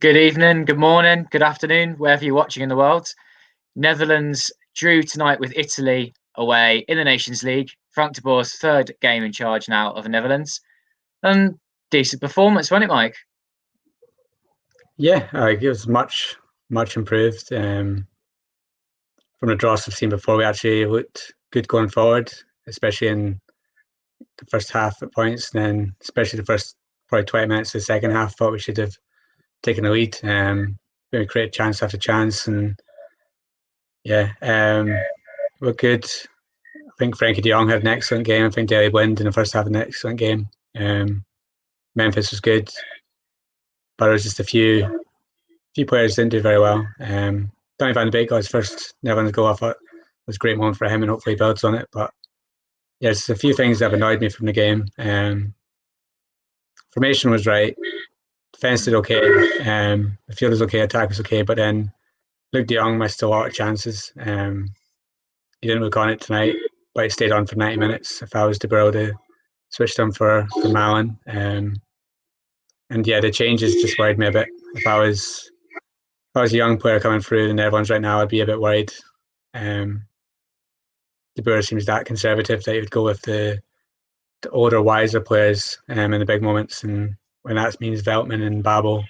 Good evening, good morning, good afternoon, wherever you're watching in the world. Netherlands drew tonight with Italy away in the Nations League. Frank de Boer's third game in charge now of the Netherlands. And decent performance, wasn't it, Mike? Yeah, it was much improved from the draws we've seen before. We actually looked good going forward, especially in the first half at points. And then, especially the first probably 20 minutes of the second half, thought we should have taken the lead. We created chance after chance, and yeah, we're good. I think Frankie de Jong had an excellent game. I think Daley Blind in the first half had an excellent game. Memphis was good, but there was just a few players didn't do very well. Donny van de Beek got his first Netherlands goal. I thought it was a great moment for him, and hopefully he builds on it. But yeah, there's a few things that have annoyed me from the game. Formation was right. Defence did okay. The field was okay. Attack was okay. But then Luke de Jong missed a lot of chances. He didn't look on it tonight, but he stayed on for 90 minutes. If I was De Boer, to switched him for Malen. And yeah, the changes just worried me a bit. If I was a young player coming through the Netherlands right now, I'd be a bit worried. De Boer seems that conservative that he would go with the older, wiser players in the big moments, and when that means Veltman and Babel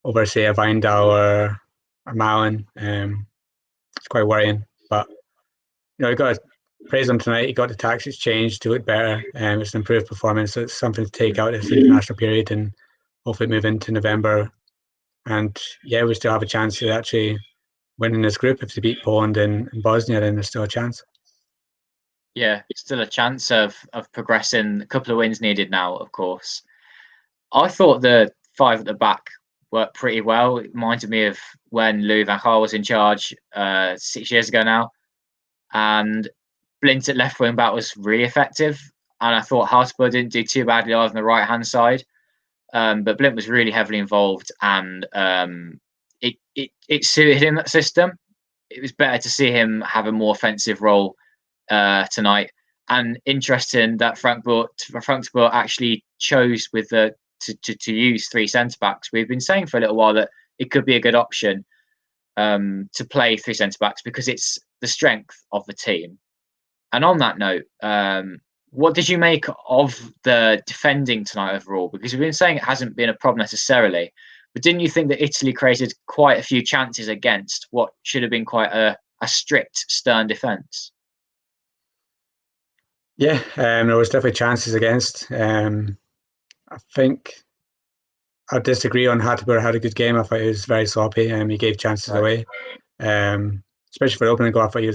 over, say, a Wijndal or Malen, it's quite worrying. But you got to praise him tonight. He got the tactics changed to look better. It's an improved performance. So it's something to take out this international period and hopefully move into November. And yeah, we still have a chance to actually win in this group. If they beat Poland and Bosnia, then there's still a chance. Yeah, still a chance of progressing. A couple of wins needed now, of course. I thought the five at the back worked pretty well. It reminded me of when Louis van Gaal was in charge 6 years ago now. And Blint at left wing back was really effective. And I thought Hartberg didn't do too badly either on the right hand side. But Blint was really heavily involved, and it suited him, that system. It was better to see him have a more offensive role tonight. And interesting that Frank de Boer actually chose to use three centre backs. We've been saying for a little while that it could be a good option to play three centre backs because it's the strength of the team. And on that note, what did you make of the defending tonight overall? Because we've been saying it hasn't been a problem necessarily, but didn't you think that Italy created quite a few chances against what should have been quite a strict, stern defence? Yeah, there was definitely chances against. I think I disagree on Hatteber had a good game. I thought he was very sloppy and he gave chances away. Especially for the opening goal, I thought it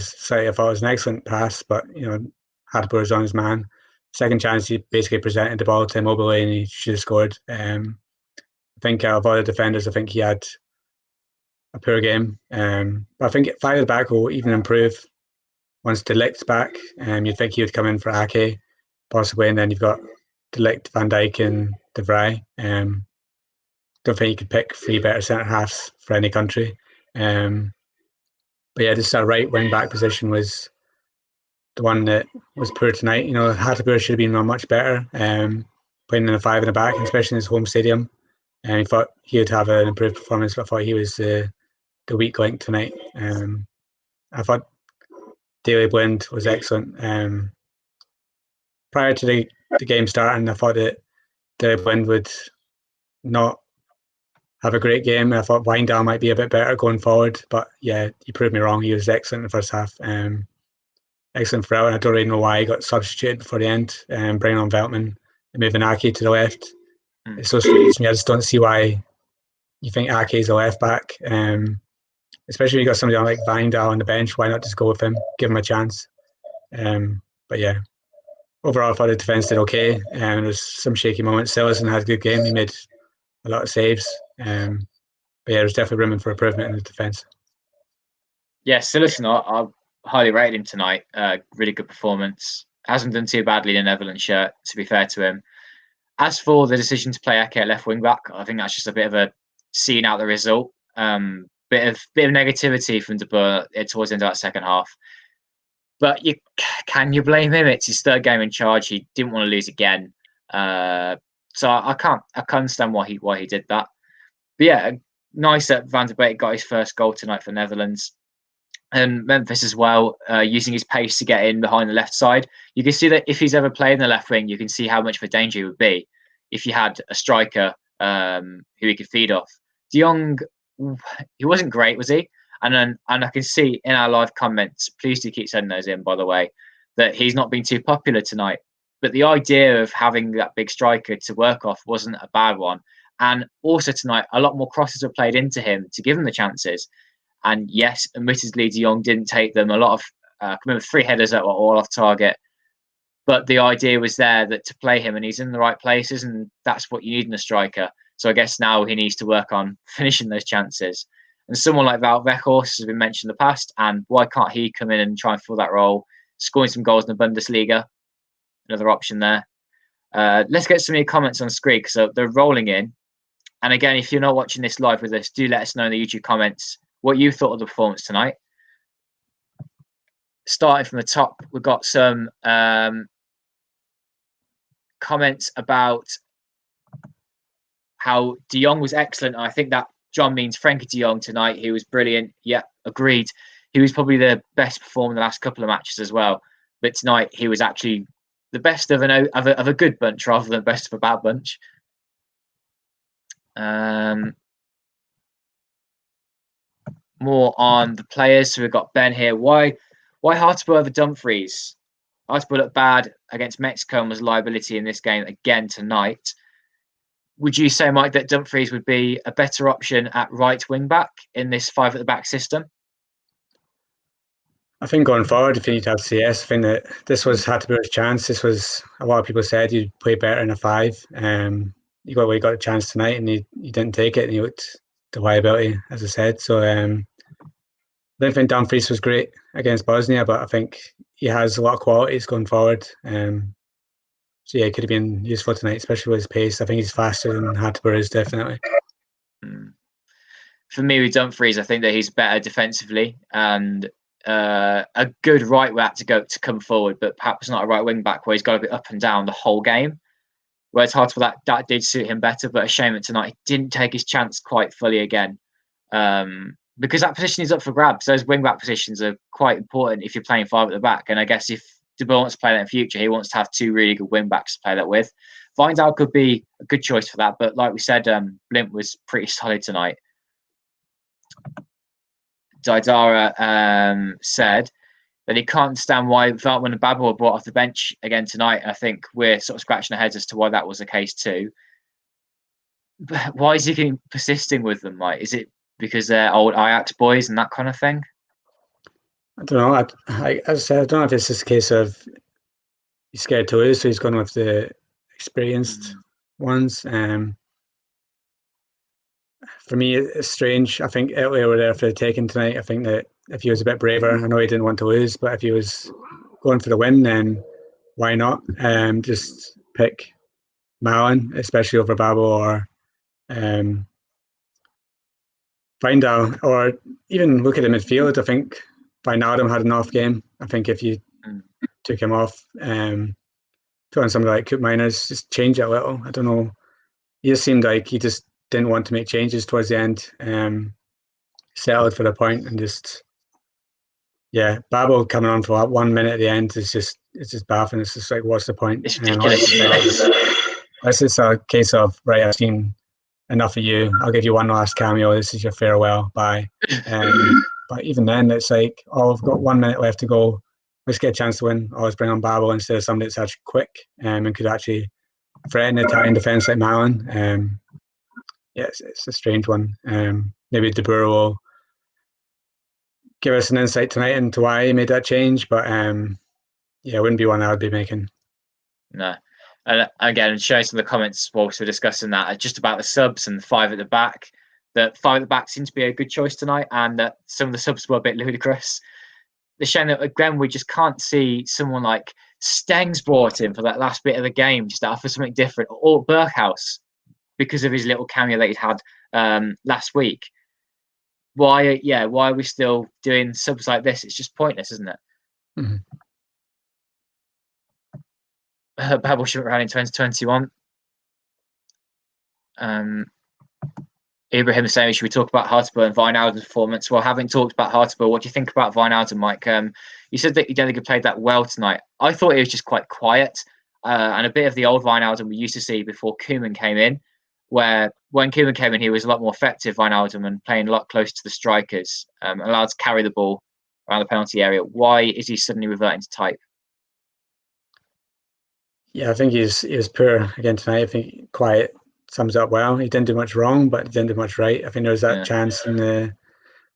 was an excellent pass, but Hatteber was on his man. Second chance, he basically presented the ball to Immobile and he should have scored. I think of all the defenders, I think he had a poor game. But I think five at the back will even improve once De Ligt's back. You'd think he would come in for Ake, possibly, and then you've got De Ligt, Van Dijk, and De Vrij. Don't think you could pick three better centre halves for any country. But yeah, just a right wing back position was the one that was poor tonight. Hatteber should have been much better playing in a five in the back, especially in his home stadium. And he thought he would have an improved performance, but I thought he was the weak link tonight. I thought Daley Blind was excellent. Prior to the game starting, I thought that Daley Blind would not have a great game. I thought Wijndal might be a bit better going forward, but yeah, he proved me wrong. He was excellent in the first half. Excellent throughout, and I don't really know why he got substituted before the end, bringing on Veltman and moving Ake to the left. It's so strange to me. I just don't see why you think Ake is a left back, especially when you got somebody like Wijndal on the bench. Why not just go with him, give him a chance? But yeah, overall I thought the defence did okay. There was some shaky moments. Cillessen had a good game. He made a lot of saves. But yeah, there's definitely room for improvement in the defence. Yeah, Cillessen, I highly rated him tonight. Really good performance. Hasn't done too badly in the Netherlands shirt, to be fair to him. As for the decision to play Ake at left wing back, I think that's just a bit of a seeing out the result. Bit of negativity from De Boer towards the end of that second half. But can you blame him? It's his third game in charge. He didn't want to lose again. So I can't understand why he did that. yeah, nice that Van der Beek got his first goal tonight for Netherlands. And Memphis as well, using his pace to get in behind the left side. You can see that if he's ever played in the left wing, you can see how much of a danger he would be if you had a striker who he could feed off. De Jong, he wasn't great, was he? And I can see in our live comments, please do keep sending those in, by the way, that he's not been too popular tonight. But the idea of having that big striker to work off wasn't a bad one. And also tonight, a lot more crosses were played into him to give him the chances. And yes, admittedly, De Jong didn't take them. A lot of, I remember 3 headers that were all off target. But the idea was there that to play him, and he's in the right places, and that's what you need in a striker. So I guess now he needs to work on finishing those chances. And someone like Wout Weghorst has been mentioned in the past, and why can't he come in and try and fill that role, scoring some goals in the Bundesliga? Another option there. Let's get some of your comments on screen because they're rolling in. And again, if you're not watching this live with us, do let us know in the YouTube comments what you thought of the performance tonight. Starting from the top, we've got some comments about how De Jong was excellent. I think that John means Frankie De Jong tonight. He was brilliant. Yeah, agreed. He was probably the best performer in the last couple of matches as well. But tonight he was actually the best of a good bunch rather than the best of a bad bunch. More on the players. So we've got Ben here. Why Hartlepool over Dumfries? Hartlepool looked bad against Mexico and was a liability in this game again tonight. Would you say, Mike, that Dumfries would be a better option at right wing back in this 5 at the back system? I think going forward, if you need to have CS, I think that this was Hartlepool's chance. This was, a lot of people said you'd play better in a 5. You got a chance tonight and you didn't take it, and you looked the liability, as I said. So I don't think Dumfries was great against Bosnia, but I think he has a lot of qualities going forward. So yeah, it could have been useful tonight, especially with his pace. I think he's faster than Hartlepool is, definitely. For me, with Dumfries, I think that he's better defensively and a good right back to come forward, but perhaps not a right wing back where he's got to be up and down the whole game. Whereas Hartlepool, that did suit him better, but a shame that tonight he didn't take his chance quite fully again. Because that position is up for grabs. Those wing back positions are quite important if you're playing 5 at the back. And I guess if De Boer wants to play that in future, he wants to have 2 really good wing backs to play that with. Wijndal could be a good choice for that, but like we said, Blind was pretty solid tonight. Daidara said that he can't understand why Veltman and Babel were brought off the bench again tonight. I think we're sort of scratching our heads as to why that was the case too. But why is he persisting with them? Like, is it because they're old Ajax boys and that kind of thing? I don't know. As I said, I don't know if it's just a case of he's scared to lose, so he's gone with the experienced ones. For me, it's strange. I think Italy were there for the taking tonight. I think that if he was a bit braver, I know he didn't want to lose, but if he was going for the win, then why not? Just pick Malin, especially over Babel or Wijndal, or even look at the midfield. I think Wijnaldum had an off game. I think if you took him off, put on somebody like Coop Miners, just change it a little. I don't know. He just seemed like he just didn't want to make changes towards the end. Settled for the point and just, yeah, Babel coming on for 1 minute at the end is just, it's just baffling. It's just like, what's the point? It's ridiculous. This is a case of, right, I've seen enough of you. I'll give you one last cameo. This is your farewell. Bye. But even then, it's like, oh, I've got 1 minute left to go. Let's get a chance to win. Always bring on Babel instead of somebody that's actually quick and could actually threaten the Italian defence like Malin. Yeah, it's a strange one. Maybe De Boer will give us an insight tonight into why he made that change, but yeah, it wouldn't be one I would be making. No. And again, showing some of the comments whilst we're discussing that, just about the subs and the 5 at the back. The 5 at the back seems to be a good choice tonight, and that some of the subs were a bit ludicrous. The shame that, again, we just can't see someone like Stengs brought in for that last bit of the game, just to offer something different, or Berghaus, because of his little cameo that he'd had last week. Why are we still doing subs like this? It's just pointless, isn't it? Mm-hmm. Babel shouldn't run in 2021. Ibrahim saying, should we talk about Hartlepool and Wijnaldum's performance? Well, having talked about Hartlepool, what do you think about Wijnaldum, Mike? You said that you don't think he played that well tonight. I thought he was just quite quiet and a bit of the old Wijnaldum we used to see before Koeman came in, where when Koeman came in, he was a lot more effective, Wijnaldum, and playing a lot closer to the strikers, allowed to carry the ball around the penalty area. Why is he suddenly reverting to type? Yeah, I think he was poor again tonight. I think quiet sums it up well. He didn't do much wrong, but he didn't do much right. I think there was that chance when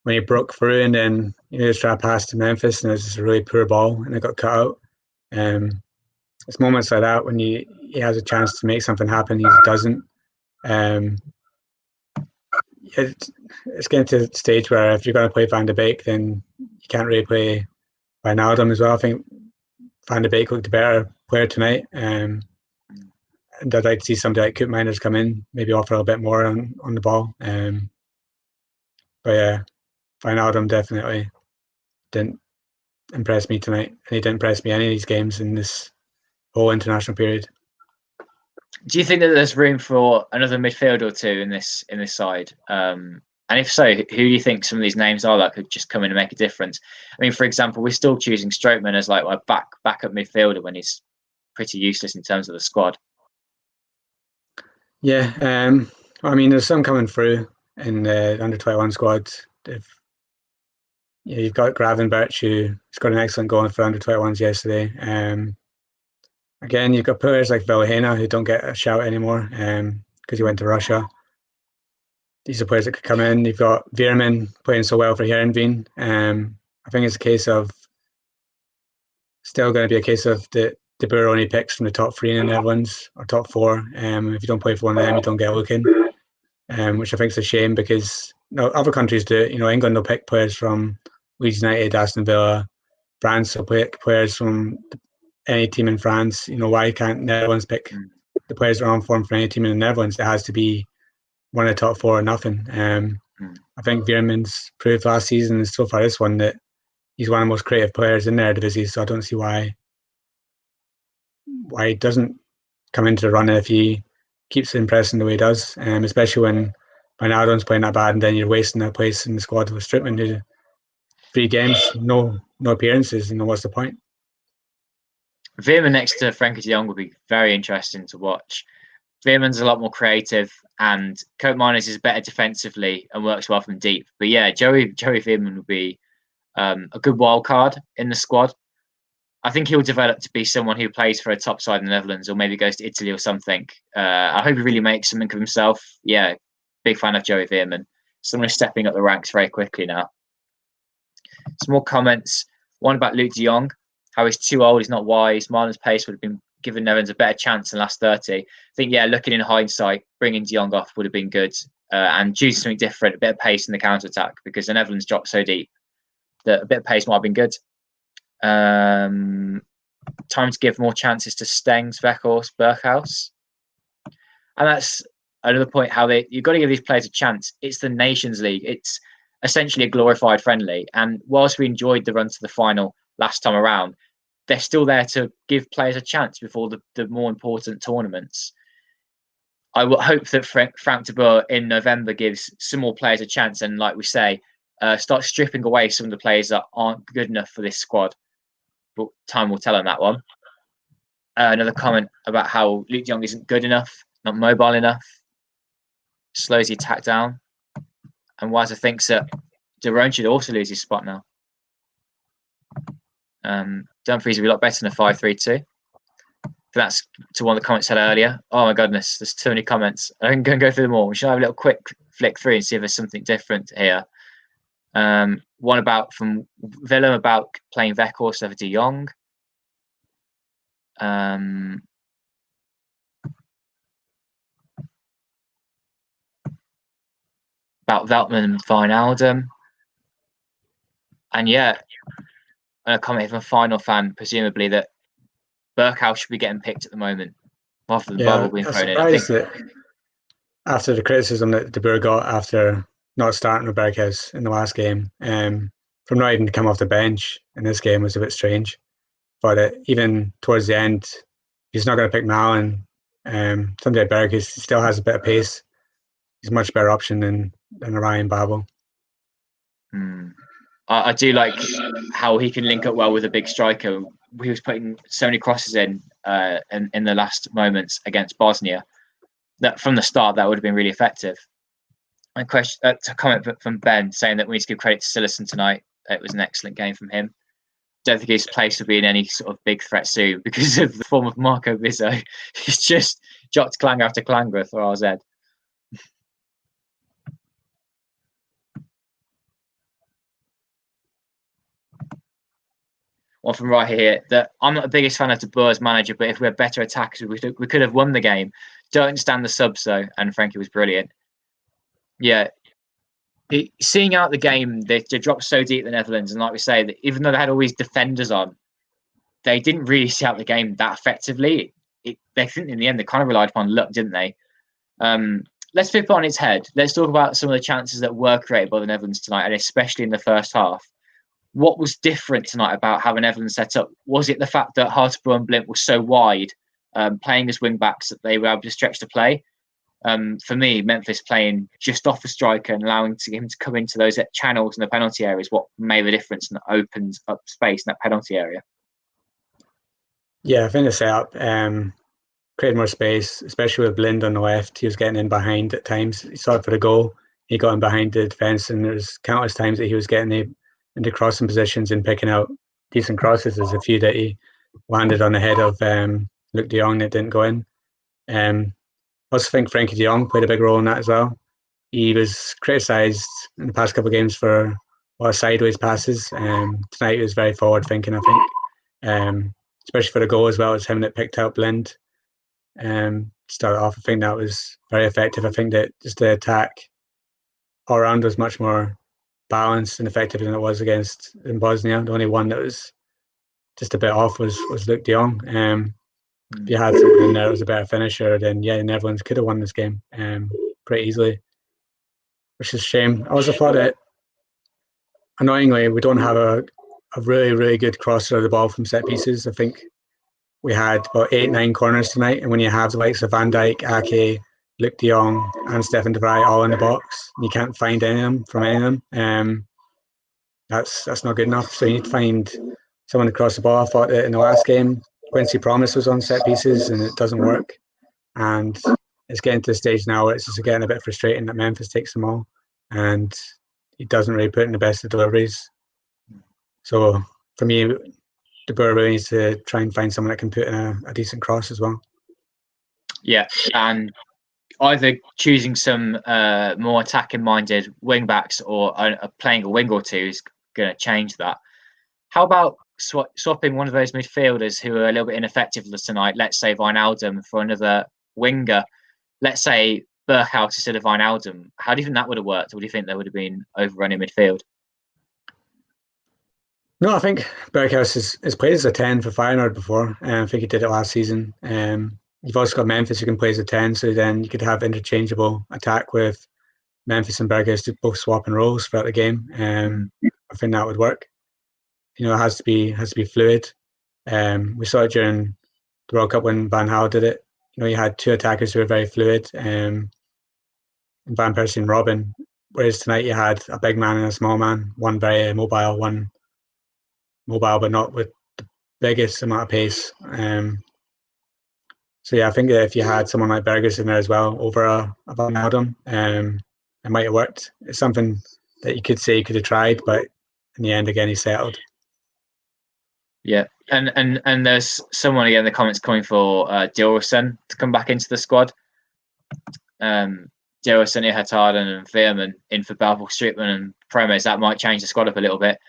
he broke through and then he was trying to pass to Memphis and it was just a really poor ball and it got cut out. It's moments like that when he has a chance to make something happen, he doesn't. It's getting to the stage where if you're going to play Van de Beek, then you can't really play Wijnaldum as well. I think Van de Beek looked a better player tonight. And I'd like to see somebody like Koopmeiners come in, maybe offer a bit more on the ball. But yeah, Wijnaldum definitely didn't impress me tonight, and he didn't impress me any of these games in this whole international period. Do you think that there's room for another midfield or two in this side? And if so, who do you think some of these names are that could just come in and make a difference? I mean, for example, we're still choosing Strootman as like a backup midfielder when he's pretty useless in terms of the squad. Yeah, I mean, there's some coming through in the under-21 squad. You've got Gravenberch, who's got an excellent goal for under-21s yesterday. Again, you've got players like Vilhena who don't get a shout anymore because he went to Russia. These are players that could come in. You've got Veerman playing so well for Heerenveen. I think it's a case of still going to be a case of De Boer only picks from the top 3 in the Netherlands or top 4. If you don't play for one of them, you don't get a look in, which I think is a shame because other countries do it. England will pick players from Leeds United, Aston Villa. France will pick players from any team in France. Why can't Netherlands pick the players that are on form for any team in the Netherlands? It has to be one of the top 4 or nothing. I think Veerman's proved last season and so far this one that he's one of the most creative players in the Eredivisie, so I don't see why he doesn't come into the run if he keeps impressing the way he does, especially when Wijnaldum's playing that bad and then you're wasting a place in the squad with Strootman, who 3 games, no appearances. What's the point? Veerman next to Frenkie de Jong would be very interesting to watch. Veerman's a lot more creative, and Koopmeiners is better defensively and works well from deep. But yeah, Joey Veerman would be a good wild card in the squad. I think he'll develop to be someone who plays for a top side in the Netherlands or maybe goes to Italy or something. I hope he really makes something of himself. Yeah, big fan of Joey Veerman. Someone who's stepping up the ranks very quickly now. Some more comments. One about Luuk de Jong. How he's too old, he's not wise. Marlon's pace would have been given Netherlands a better chance in the last 30. I think, yeah, looking in hindsight, bringing de Jong off would have been good. And choosing something different, a bit of pace in the counter-attack, because the Netherlands dropped so deep that a bit of pace might have been good. Time to give more chances to Stengs, Weghorst, Berghuis. And that's another point, how you've got to give these players a chance. It's the Nations League. It's essentially a glorified friendly. And whilst we enjoyed the run to the final last time around, they're still there to give players a chance before the more important tournaments. I will hope that Frank de Boer in November gives some more players a chance and, like we say, start stripping away some of the players that aren't good enough for this squad. But time will tell on that one. Another comment about how Luuk de Jong isn't good enough, not mobile enough, slows the attack down. And Wazza thinks that De Roon should also lose his spot now. Dumfries would be a lot better than a 5-3-2. That's to one of the comments said earlier. Oh my goodness, there's too many comments. I'm going to go through them all. We should have a little quick flick through and see if there's something different here. One about from Willem about playing Weghorst over de Jong. About Veltman and Wijnaldum. And yeah, a comment from a final fan, presumably that Berghuis should be getting picked at the moment, rather than Bubble being thrown in. I think that after the criticism that De Boer got after not starting with Berghuis in the last game, from not even to come off the bench in this game was a bit strange. But even towards the end, he's not going to pick Malen. Somebody like Berghuis still has a bit of pace. he's a much better option than Ryan Babel. I do like how he can link up well with a big striker. He was putting so many crosses in the last moments against Bosnia that from the start that would have been really effective. A comment from Ben saying that we need to give credit to Cillessen tonight. It was an excellent game from him. Don't think his place will be in any sort of big threat soon because of the form of Marco Bizzo. He's just dropped clanger after clanger for RZ. One from right here, that I'm not the biggest fan of De Boer's manager, but if we had better attackers, we could have won the game. Don't understand the subs though, and Frankie was brilliant. Yeah, seeing out the game, they dropped so deep the Netherlands, and like we say, that even though they had all these defenders on, they didn't really see out the game that effectively. They think in the end they kind of relied upon luck, didn't they? Let's flip it on its head. Let's talk about some of the chances that were created by the Netherlands tonight, and especially in the first half. What was different tonight about how the Netherlands set up? Was it the fact that Hartebro and Blind were so wide, playing as wing backs, that they were able to stretch the play? For me, Memphis playing just off the striker and allowing him to come into those channels in the penalty area is what made the difference and opened up space in that penalty area. Yeah, I think the setup created more space, especially with Blind on the left. He was getting in behind at times. He saw it for the goal. He got in behind the defence, and there's countless times that he was getting into crossing positions and picking out decent crosses. There's a few that he landed on the head of Luc de Jong that didn't go in. I also think Frankie de Jong played a big role in that as well. He was criticised in the past couple of games for a lot of sideways passes. Tonight he was very forward thinking, I think. Especially for the goal as well. It's him that picked out Blind. Started off, I think that was very effective. I think that just the attack all around was much more balanced and effective than it was in Bosnia. The only one that was just a bit off was Luc de Jong. If you had someone in there that was a better finisher, then yeah, the Netherlands could have won this game pretty easily, which is a shame. I also thought that, annoyingly, we don't have a really, really good crosser of the ball from set pieces. I think we had about 8-9 corners tonight, and when you have the likes of Van Dijk, Ake, Luc de Jong and Stefan de Vrij all in the box, you can't find any of them from any of them. That's not good enough. So you need to find someone to cross the ball. I thought that in the last game, Quincy Promes was on set pieces and it doesn't work. And it's getting to the stage now where it's just getting a bit frustrating that Memphis takes them all and he doesn't really put in the best of deliveries. So for me, De Boer really needs to try and find someone that can put in a decent cross as well. Yeah, and either choosing some more attacking-minded wing-backs or playing a wing or two is going to change that. How about swapping one of those midfielders who are a little bit ineffective tonight, let's say Wijnaldum, for another winger? Let's say Berghuis instead of Wijnaldum. How do you think that would have worked? Or do you think there would have been overrun in midfield? No, I think Berghuis has played as a 10 for Feyenoord before. I think he did it last season. You've also got Memphis who can play as a 10, so then you could have interchangeable attack with Memphis and Berghuis to both swapping roles throughout the game. I think that would work. It has to be fluid. We saw it during the World Cup when Van Gaal did it. You had two attackers who were very fluid, Van Persie and Robin. Whereas tonight you had a big man and a small man, one very mobile, one mobile but not with the biggest amount of pace. So yeah, I think that if you had someone like Berghuis in there as well over a Wijnaldum, it might have worked. It's something that you could say you could have tried, but in the end, again, he settled. Yeah, and there's someone again in the comments coming for Dilrosun to come back into the squad. Dilrosun, Ihatardon and Veerman in for Balfour, Streetman and Promes. That might change the squad up a little bit.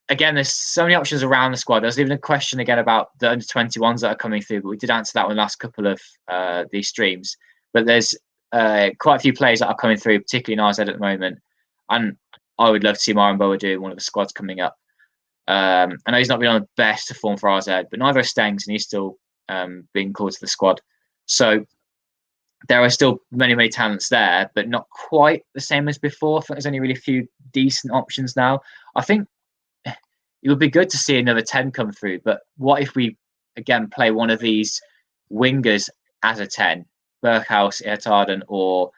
Again, there's so many options around the squad. There's even a question again about the under-21s that are coming through, but we did answer that one last couple of these streams. But there's quite a few players that are coming through, particularly in RZ at the moment. And I would love to see Myron Boadu in one of the squads coming up. I know he's not been on the best of form for RZ, but neither is Stengs, and he's still being called to the squad. So there are still many, many talents there, but not quite the same as before. I think there's only really a few decent options now. I think it would be good to see another 10 come through, but what if we, again, play one of these wingers as a 10 Berghaus, Ihatarden, or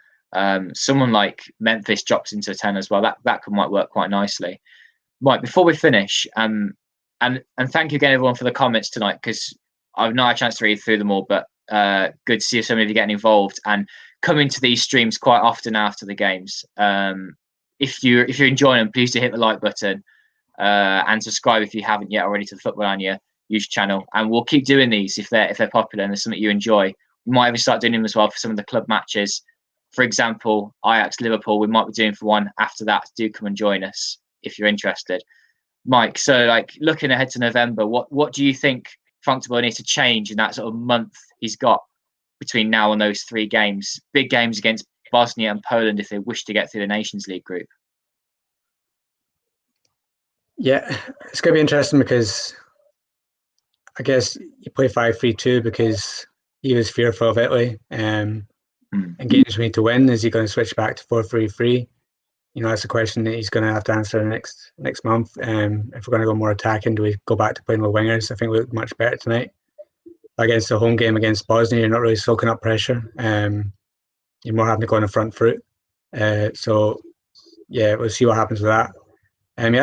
someone like Memphis drops into a 10 as well. That might work quite nicely. Right, before we finish, and thank you again everyone for the comments tonight, because I've not had a chance to read through them all, but good to see so many of you getting involved and coming to these streams quite often after the games. If you're enjoying them, please do hit the like button and subscribe if you haven't yet already to the Football-Oranje YouTube channel. And we'll keep doing these if they're popular and there's something you enjoy. We might even start doing them as well for some of the club matches. For example, Ajax Liverpool, we might be doing for one after that. Do come and join us if you're interested. Mike, so like looking ahead to November, what do you think Frank de Boer needs to change in that sort of month he's got between now and those 3 games, big games against Bosnia and Poland if they wish to get through the Nations League group? Yeah, it's going to be interesting because I guess you play 5-3-2 because he was fearful of Italy. And games we need to win. Is he going to switch back to 4-3-3? That's a question that he's going to have to answer next month. If we're going to go more attacking, do we go back to playing with wingers? I think we look much better tonight. Against the home game against Bosnia, you're not really soaking up pressure. You're more having to go on the front foot. So, yeah, we'll see what happens with that. He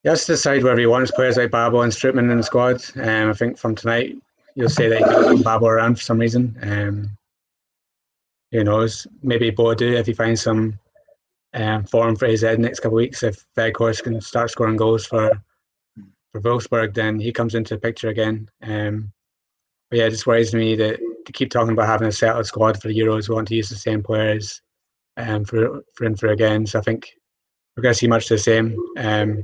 has to decide whether he wants players like Babel and Strootman in the squad. I think from tonight, you'll say that he's got Babel around for some reason. Who knows? Maybe Boadu, if he finds some form for his head next couple of weeks, if Weghorst can start scoring goals for Wolfsburg, then he comes into the picture again. But yeah, it just worries me that to keep talking about having a settled squad for the Euros, we want to use the same players for again. So I think we're going to see much the same by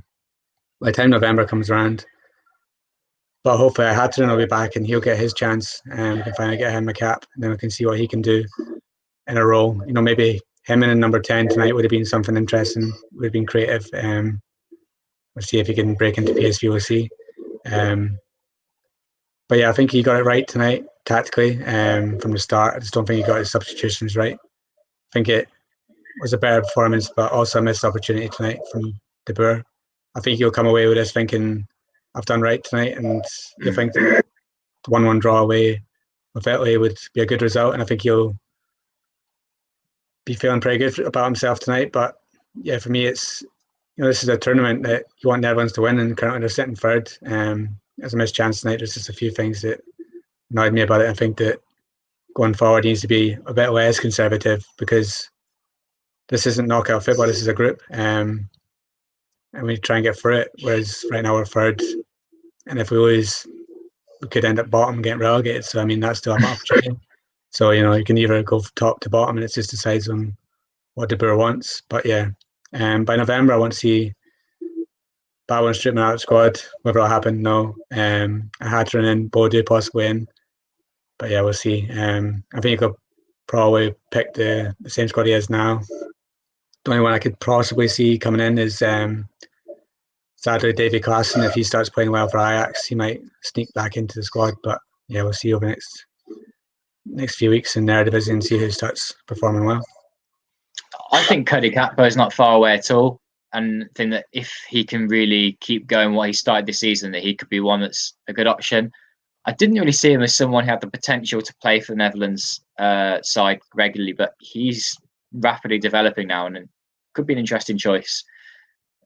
the time November comes around. But hopefully Hatton will be back and he'll get his chance and we can finally get him a cap and then we can see what he can do in a role. Maybe him in a number 10 tonight would have been something interesting, would have been creative. We'll see if he can break into PSV, we'll see. But yeah, I think he got it right tonight, tactically, from the start. I just don't think he got his substitutions right. I think it was a better performance, but also a missed opportunity tonight from De Boer. I think he'll come away with this thinking, I've done right tonight, and he'll think that the 1-1 draw away with Italy would be a good result, and I think he'll be feeling pretty good about himself tonight. But yeah, for me, it's this is a tournament that you want Netherlands to win, and currently they're sitting third. There's a missed chance tonight. There's just a few things that annoyed me about it. I think that going forward needs to be a bit less conservative because this isn't knockout football. This is a group, and we try and get through it. Whereas right now we're third, and if we lose, we could end up bottom and get relegated. So I mean that's still an opportunity. So you can either go top to bottom, and it just decides on what De Boer wants. But yeah, by November I want to see Babel and Strootman out of the squad. Whether it'll happen, no. Hatton in, Boadu possibly in. But yeah, we'll see. I think you could probably pick the same squad he has now. The only one I could possibly see coming in is sadly Davy Klaassen. If he starts playing well for Ajax, he might sneak back into the squad. But yeah, we'll see over the next few weeks in their division and see who starts performing well. I think Cody Gakpo is not far away at all. And I think that if he can really keep going what he started this season, that he could be one that's a good option. I didn't really see him as someone who had the potential to play for the Netherlands side regularly, but he's rapidly developing now and it could be an interesting choice.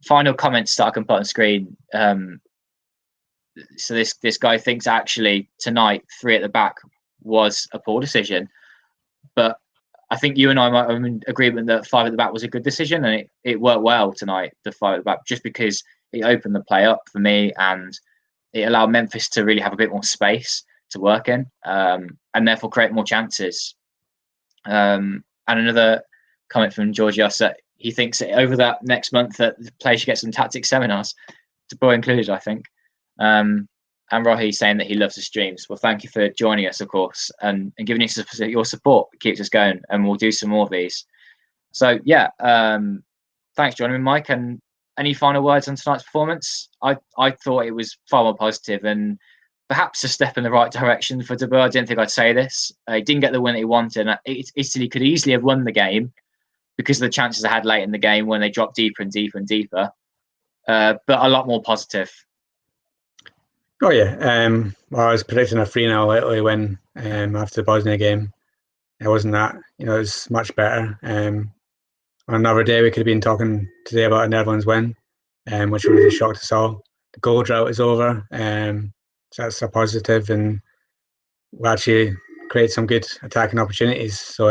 Final comments that I can put on screen. So this guy thinks actually tonight 3 at the back was a poor decision, but I think you and I might have an agreement that 5 at the back was a good decision, and it worked well tonight, the 5 at the back, just because it opened the play up for me and it allowed Memphis to really have a bit more space to work in and therefore create more chances. And another comment from Georgios that he thinks that over that next month that the players should get some tactics seminars, De Boer included, I think. And Rohi saying that he loves the streams. Well, thank you for joining us, of course, and giving us your support. It keeps us going, and we'll do some more of these. So, yeah, thanks for joining me, Mike. And any final words on tonight's performance? I thought it was far more positive and perhaps a step in the right direction for De Boer. I didn't think I'd say this. He didn't get the win that he wanted. Italy could easily have won the game because of the chances they had late in the game when they dropped deeper and deeper and deeper. But a lot more positive. Oh yeah. Well, I was predicting a 3-0 Italy win after the Bosnia game. It wasn't that. It was much better. On another day, we could have been talking today about a Netherlands win, which would have shocked us all. The goal drought is over, so that's a positive, and we'll actually create some good attacking opportunities. So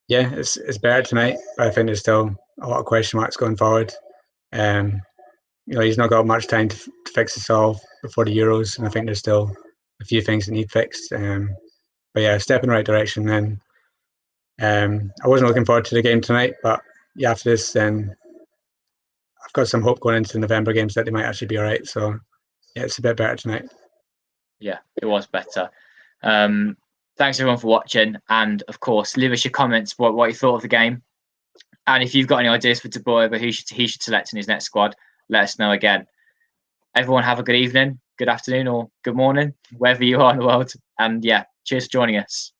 yeah, it's better tonight, but I think there's still a lot of question marks going forward. He's not got much time to fix this all before the Euros, and I think there's still a few things that need fixed. But yeah, step in the right direction. Then I wasn't looking forward to the game tonight, but yeah, after this, then I've got some hope going into the November games that they might actually be all right. So yeah, it's a bit better tonight. Yeah, it was better. Thanks everyone for watching, and of course, leave us your comments what you thought of the game, and if you've got any ideas for De Boer, but he should select in his next squad, let us know again. Everyone have a good evening, good afternoon, or good morning, wherever you are in the world, and yeah, cheers for joining us.